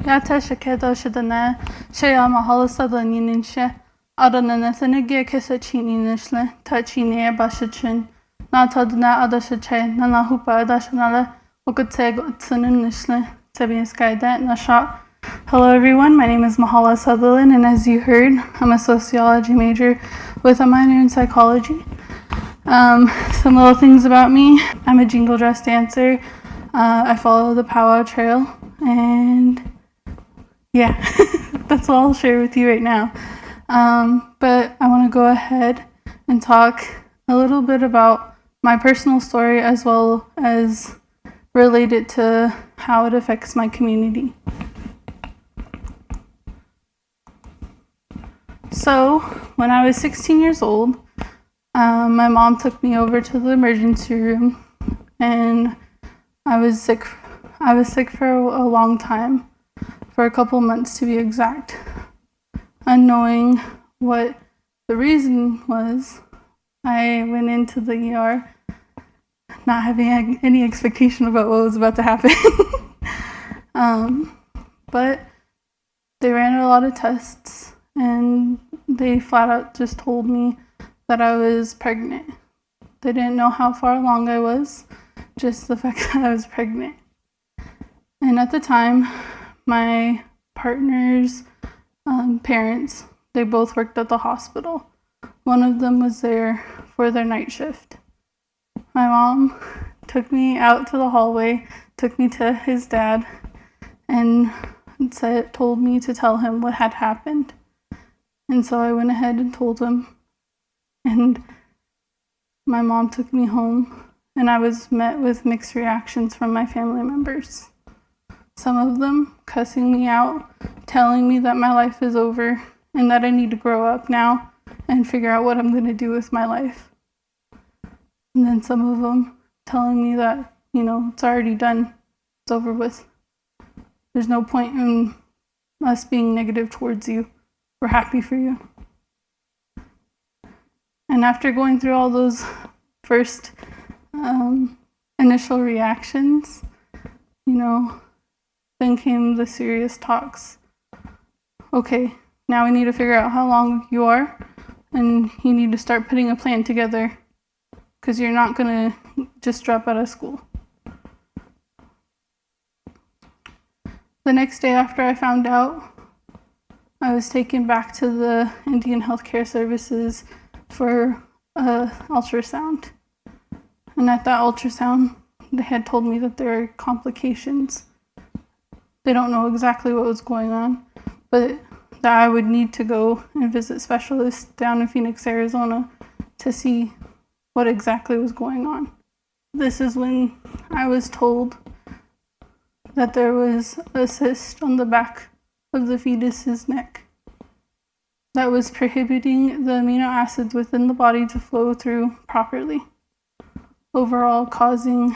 Yatasha kedo shidana shaya Mahala Sutherland ninshe adana nathanigia kesa chini nishle tachini bashachin natadna adashache nana hupa adashanala ukuteg utsunin nishle tabiaskaida nasha. Hello everyone, my name is Mahala Sutherland, and as you heard, I'm a sociology major with a minor in psychology. Some little things about me: I'm a jingle dress dancer. I follow the powwow trail, and yeah, that's all I'll share with you right now. But I want to go ahead and talk a little bit about my personal story as well as relate it to how it affects my community. So, when I was 16 years old, my mom took me over to the emergency room, and I was sick for a long time, for a couple months to be exact. Unknowing what the reason was, I went into the ER not having any expectation about what was about to happen. But they ran a lot of tests, and they flat out just told me that I was pregnant. They didn't know how far along I was, just the fact that I was pregnant. And at the time, my partner's parents, they both worked at the hospital. One of them was there for their night shift. My mom took me out to the hallway, took me to his dad, and told me to tell him what had happened. And so I went ahead and told him, and my mom took me home, and I was met with mixed reactions from my family members. Some of them cussing me out, telling me that my life is over and that I need to grow up now and figure out what I'm going to do with my life. And then some of them telling me that, it's already done, it's over with. There's no point in us being negative towards you. We're happy for you. And after going through all those first initial reactions, then came the serious talks. Okay, now we need to figure out how long you are, and you need to start putting a plan together, because you're not going to just drop out of school. The next day after I found out, I was taken back to the Indian Healthcare Services for an ultrasound. And at that ultrasound, they had told me that there were complications. They don't know exactly what was going on, but that I would need to go and visit specialists down in Phoenix, Arizona to see what exactly was going on. This is when I was told that there was a cyst on the back of the fetus's neck that was prohibiting the amino acids within the body to flow through properly, overall causing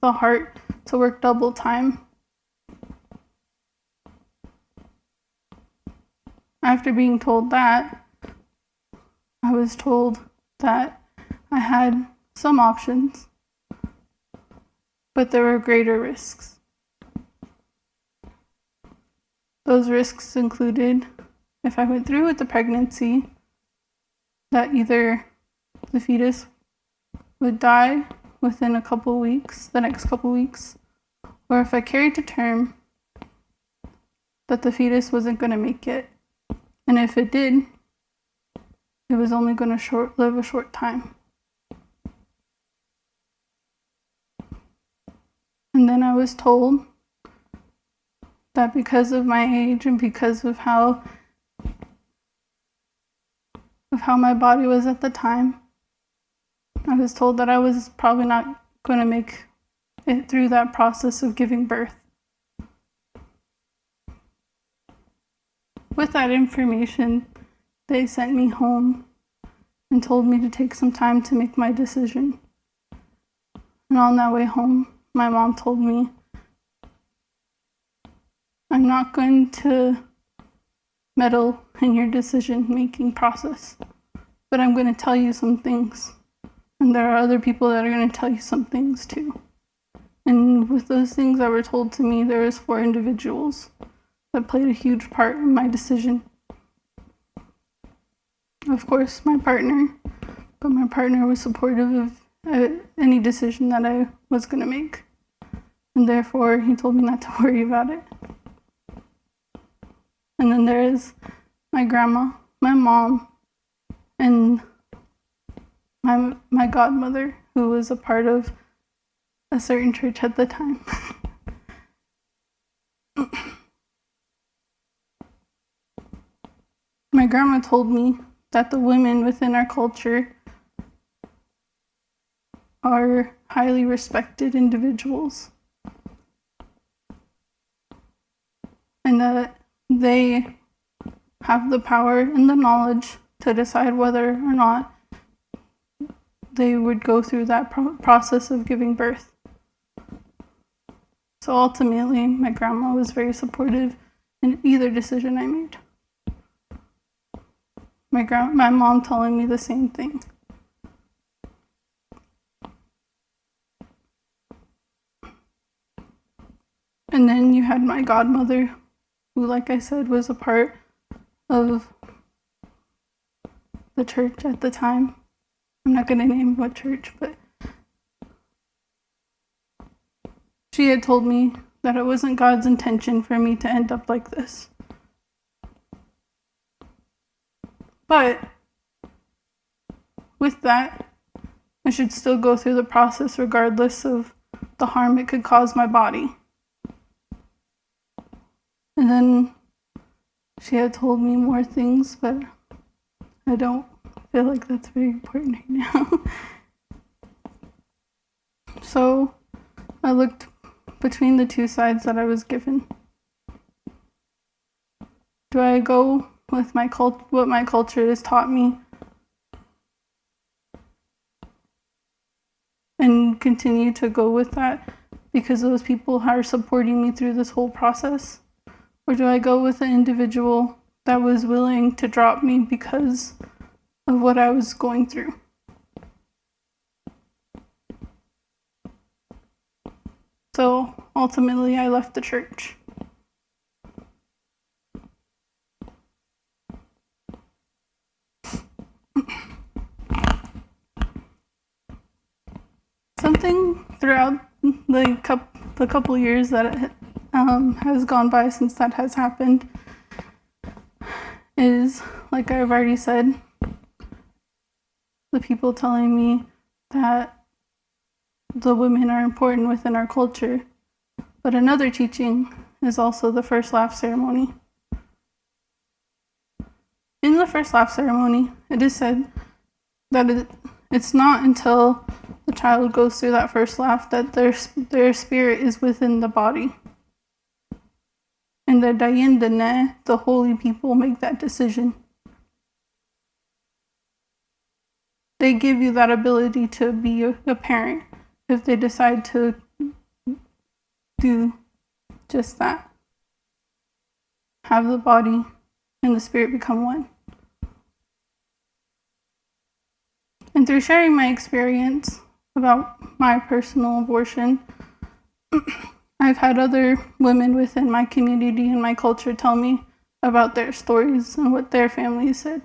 the heart to work double time. After being told that, I was told that I had some options, but there were greater risks. Those risks included, if I went through with the pregnancy, that either the fetus would die within the next couple weeks, or if I carried to term, that the fetus wasn't going to make it. And if it did, it was only going to live a short time. And then I was told that because of my age and because of how my body was at the time, I was told that I was probably not going to make it through that process of giving birth. With that information, they sent me home and told me to take some time to make my decision. And on that way home, my mom told me, I'm not going to meddle in your decision-making process, but I'm going to tell you some things. And there are other people that are going to tell you some things too. And with those things that were told to me, there was 4 individuals that played a huge part in my decision. Of course, my partner, but my partner was supportive of any decision that I was going to make. And therefore, he told me not to worry about it. And then there is my grandma, my mom, and my godmother, who was a part of a certain church at the time. My grandma told me that the women within our culture are highly respected individuals, and that they have the power and the knowledge to decide whether or not they would go through that process of giving birth. So ultimately, my grandma was very supportive in either decision I made. My mom telling me the same thing. And then you had my godmother, who, like I said, was a part of the church at the time. I'm not going to name what church, but she had told me that it wasn't God's intention for me to end up like this. But with that, I should still go through the process regardless of the harm it could cause my body. And then she had told me more things, but I don't feel like that's very important right now. So I looked between the 2 sides that I was given. Do I go with what my culture has taught me and continue to go with that because those people are supporting me through this whole process? Or do I go with an individual that was willing to drop me because of what I was going through? So ultimately, I left the church. Something throughout the couple years that has gone by since that has happened is, like I've already said, the people telling me that the women are important within our culture. But another teaching is also the first laugh ceremony. In the first laugh ceremony, it is said that it's not until the child goes through that first laugh that their spirit is within the body. And the Dayendane, the holy people, make that decision. They give you that ability to be a parent if they decide to do just that. Have the body and the spirit become one. And through sharing my experience about my personal abortion, I've had other women within my community and my culture tell me about their stories and what their families said.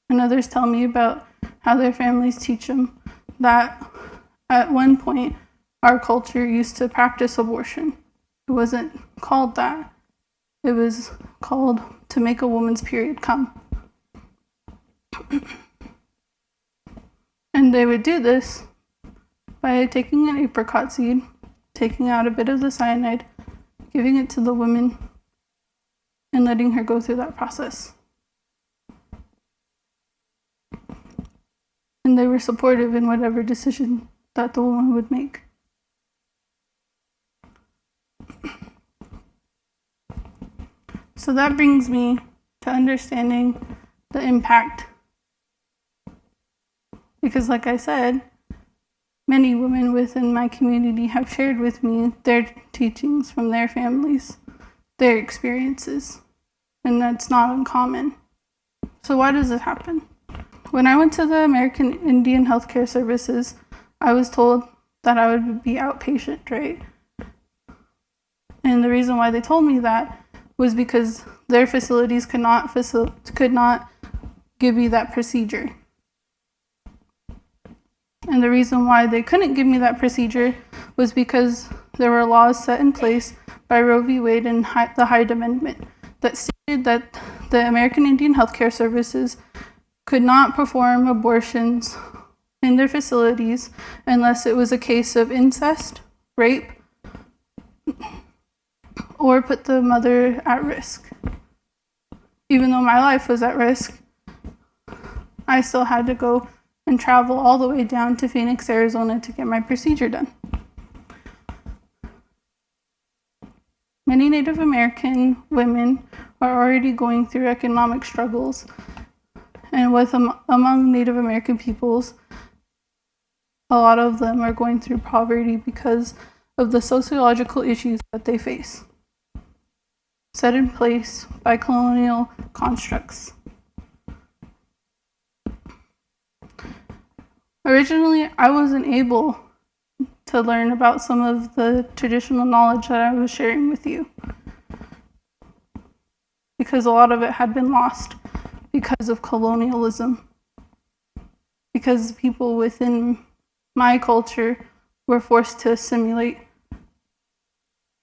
And others tell me about how their families teach them that at one point our culture used to practice abortion. It wasn't called that. It was called to make a woman's period come. And they would do this by taking an apricot seed, taking out a bit of the cyanide, giving it to the woman, and letting her go through that process. And they were supportive in whatever decision that the woman would make. So that brings me to understanding the impact. Because like I said, many women within my community have shared with me their teachings from their families, their experiences, and that's not uncommon. So why does this happen? When I went to the American Indian Healthcare Services, I was told that I would be outpatient, right? And the reason why they told me that was because their facilities could not give me that procedure. And the reason why they couldn't give me that procedure was because there were laws set in place by Roe v. Wade and the Hyde Amendment that stated that the American Indian Healthcare Services could not perform abortions in their facilities unless it was a case of incest, rape, or put the mother at risk. Even though my life was at risk, I still had to go and travel all the way down to Phoenix, Arizona to get my procedure done. Many Native American women are already going through economic struggles, and among Native American peoples, a lot of them are going through poverty because of the sociological issues that they face, set in place by colonial constructs. Originally, I wasn't able to learn about some of the traditional knowledge that I was sharing with you because a lot of it had been lost because of colonialism, because people within my culture were forced to assimilate,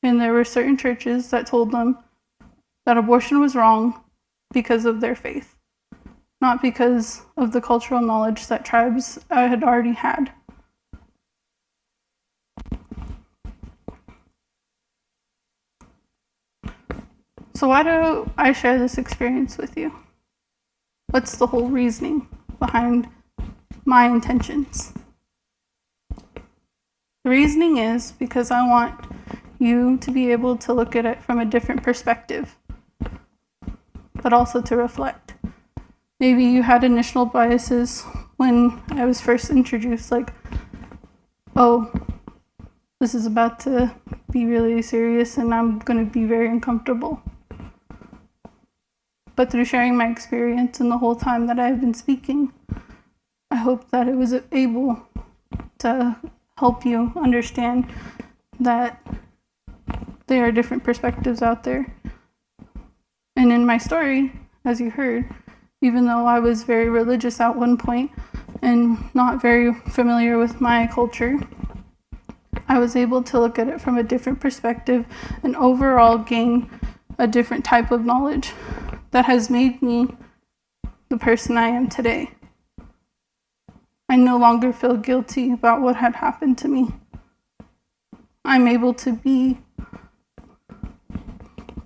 and there were certain churches that told them that abortion was wrong because of their faith, not because of the cultural knowledge that tribes had already had. So why do I share this experience with you? What's the whole reasoning behind my intentions? The reasoning is because I want you to be able to look at it from a different perspective, but also to reflect. Maybe you had initial biases when I was first introduced, like, oh, this is about to be really serious and I'm going to be very uncomfortable. But through sharing my experience and the whole time that I've been speaking, I hope that it was able to help you understand that there are different perspectives out there. And in my story, as you heard, even though I was very religious at one point and not very familiar with my culture, I was able to look at it from a different perspective and overall gain a different type of knowledge that has made me the person I am today. I no longer feel guilty about what had happened to me. I'm able to be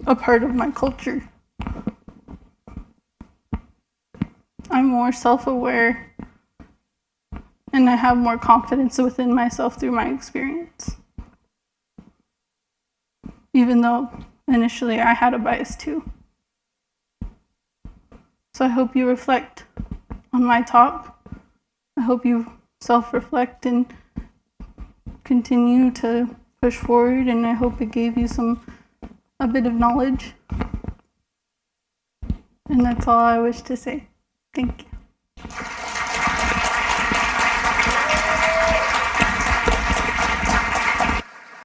a part of my culture. I'm more self-aware, and I have more confidence within myself through my experience. Even though initially I had a bias too. So I hope you reflect on my talk. I hope you self-reflect and continue to push forward, and I hope it gave you a bit of knowledge. And that's all I wish to say. Thank you.